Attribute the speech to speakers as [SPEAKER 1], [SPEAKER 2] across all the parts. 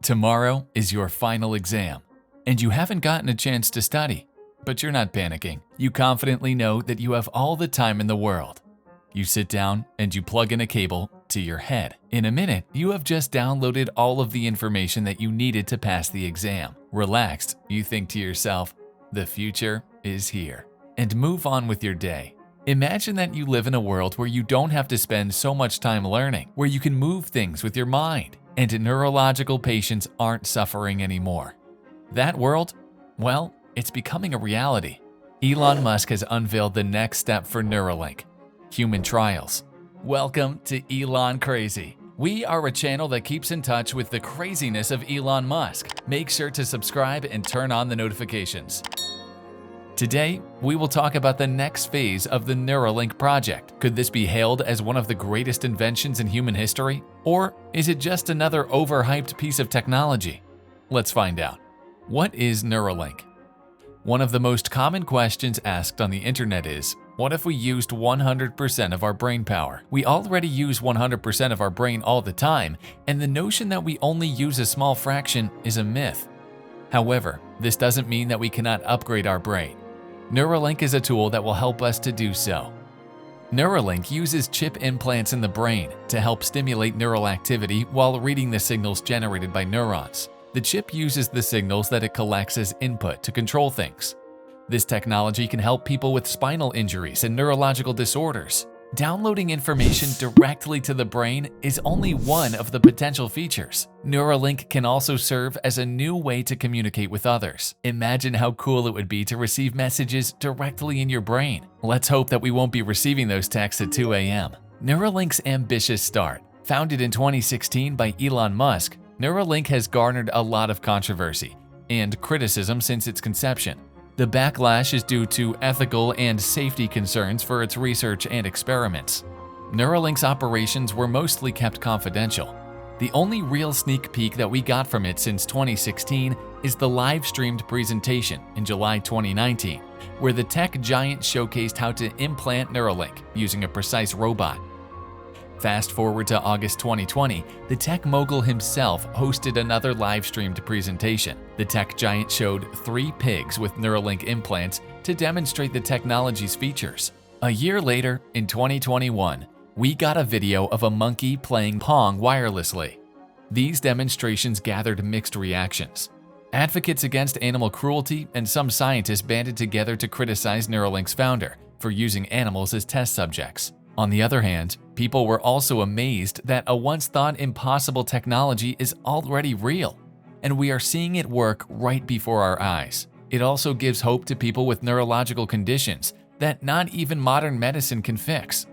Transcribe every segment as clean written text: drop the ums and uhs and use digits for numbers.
[SPEAKER 1] Tomorrow is your final exam, and you haven't gotten a chance to study. But you're not panicking. You confidently know that you have all the time in the world. You sit down and you plug in a cable to your head. In a minute, you have just downloaded all of the information that you needed to pass the exam. Relaxed, you think to yourself, the future is here, and move on with your day. Imagine that you live in a world where you don't have to spend so much time learning, where you can move things with your mind, and neurological patients aren't suffering anymore. That world? Well, it's becoming a reality. Elon Musk has unveiled the next step for Neuralink: human trials. Welcome to Elon Crazy. We are a channel that keeps in touch with the craziness of Elon Musk. Make sure to subscribe and turn on the notifications. Today, we will talk about the next phase of the Neuralink project. Could this be hailed as one of the greatest inventions in human history? Or is it just another overhyped piece of technology? Let's find out. What is Neuralink? One of the most common questions asked on the internet is, what if we used 100% of our brain power? We already use 100% of our brain all the time, and the notion that we only use a small fraction is a myth. However, this doesn't mean that we cannot upgrade our brain. Neuralink is a tool that will help us to do so. Neuralink uses chip implants in the brain to help stimulate neural activity while reading the signals generated by neurons. The chip uses the signals that it collects as input to control things. This technology can help people with spinal injuries and neurological disorders. Downloading information directly to the brain is only one of the potential features. Neuralink can also serve as a new way to communicate with others. Imagine how cool it would be to receive messages directly in your brain. Let's hope that we won't be receiving those texts at 2 a.m. Neuralink's ambitious start. Founded in 2016 by Elon Musk, Neuralink has garnered a lot of controversy and criticism since its conception. The backlash is due to ethical and safety concerns for its research and experiments. Neuralink's operations were mostly kept confidential. The only real sneak peek that we got from it since 2016 is the live-streamed presentation in July 2019, where the tech giant showcased how to implant Neuralink using a precise robot. Fast forward to August 2020, the tech mogul himself hosted another live-streamed presentation. The tech giant showed 3 pigs with Neuralink implants to demonstrate the technology's features. A year later, in 2021, we got a video of a monkey playing Pong wirelessly. These demonstrations gathered mixed reactions. Advocates against animal cruelty and some scientists banded together to criticize Neuralink's founder for using animals as test subjects. On the other hand, people were also amazed that a once-thought impossible technology is already real, and we are seeing it work right before our eyes. It also gives hope to people with neurological conditions that not even modern medicine can fix.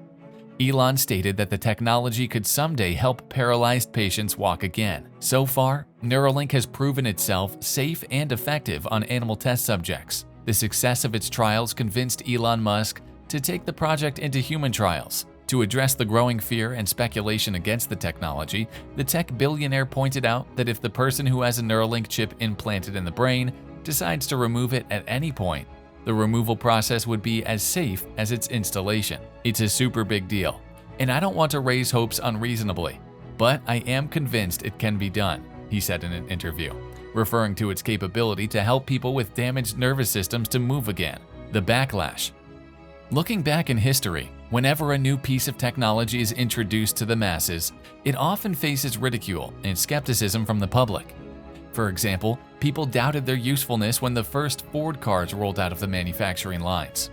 [SPEAKER 1] Elon stated that the technology could someday help paralyzed patients walk again. So far, Neuralink has proven itself safe and effective on animal test subjects. The success of its trials convinced Elon Musk to take the project into human trials. To address the growing fear and speculation against the technology, the tech billionaire pointed out that if the person who has a Neuralink chip implanted in the brain decides to remove it at any point, the removal process would be as safe as its installation. It's a super big deal, and I don't want to raise hopes unreasonably, but I am convinced it can be done, he said in an interview, referring to its capability to help people with damaged nervous systems to move again. The backlash. Looking back in history, whenever a new piece of technology is introduced to the masses, it often faces ridicule and skepticism from the public. For example, people doubted their usefulness when the first Ford cars rolled out of the manufacturing lines.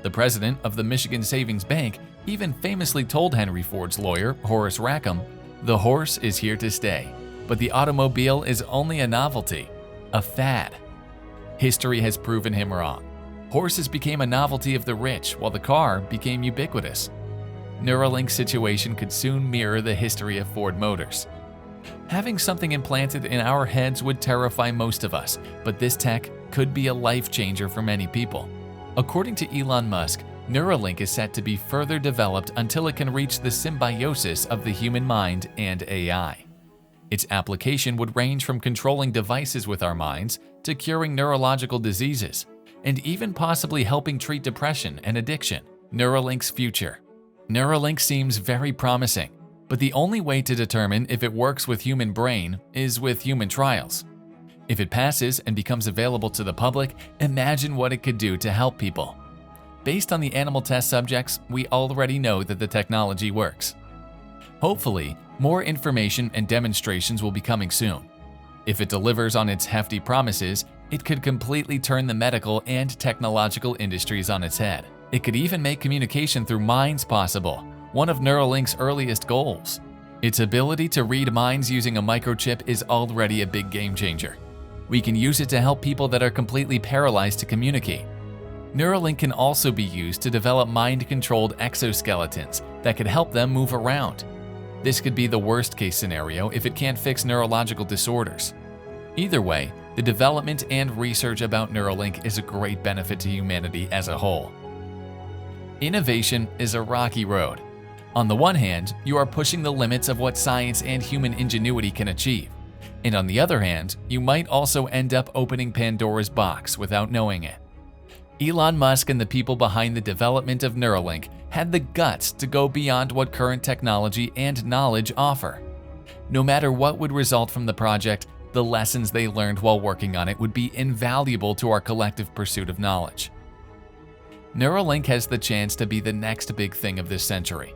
[SPEAKER 1] The president of the Michigan Savings Bank even famously told Henry Ford's lawyer, Horace Rackham, "The horse is here to stay, but the automobile is only a novelty, a fad." History has proven him wrong. Horses became a novelty of the rich, while the car became ubiquitous. Neuralink's situation could soon mirror the history of Ford Motors. Having something implanted in our heads would terrify most of us, but this tech could be a life changer for many people. According to Elon Musk, Neuralink is set to be further developed until it can reach the symbiosis of the human mind and AI. Its application would range from controlling devices with our minds to curing neurological diseases, and even possibly helping treat depression and addiction. Neuralink's future. Neuralink seems very promising, but the only way to determine if it works with human brain is with human trials. If it passes and becomes available to the public, imagine what it could do to help people. Based on the animal test subjects, we already know that the technology works. Hopefully, more information and demonstrations will be coming soon. If it delivers on its hefty promises, it could completely turn the medical and technological industries on its head. It could even make communication through minds possible, one of Neuralink's earliest goals. Its ability to read minds using a microchip is already a big game changer. We can use it to help people that are completely paralyzed to communicate. Neuralink can also be used to develop mind-controlled exoskeletons that could help them move around. This could be the worst-case scenario if it can't fix neurological disorders. Either way, the development and research about Neuralink is a great benefit to humanity as a whole. Innovation is a rocky road. On the one hand, you are pushing the limits of what science and human ingenuity can achieve. And on the other hand, you might also end up opening Pandora's box without knowing it. Elon Musk and the people behind the development of Neuralink had the guts to go beyond what current technology and knowledge offer. No matter what would result from the project, the lessons they learned while working on it would be invaluable to our collective pursuit of knowledge. Neuralink has the chance to be the next big thing of this century.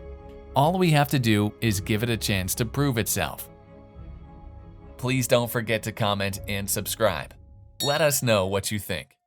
[SPEAKER 1] All we have to do is give it a chance to prove itself. Please don't forget to comment and subscribe. Let us know what you think.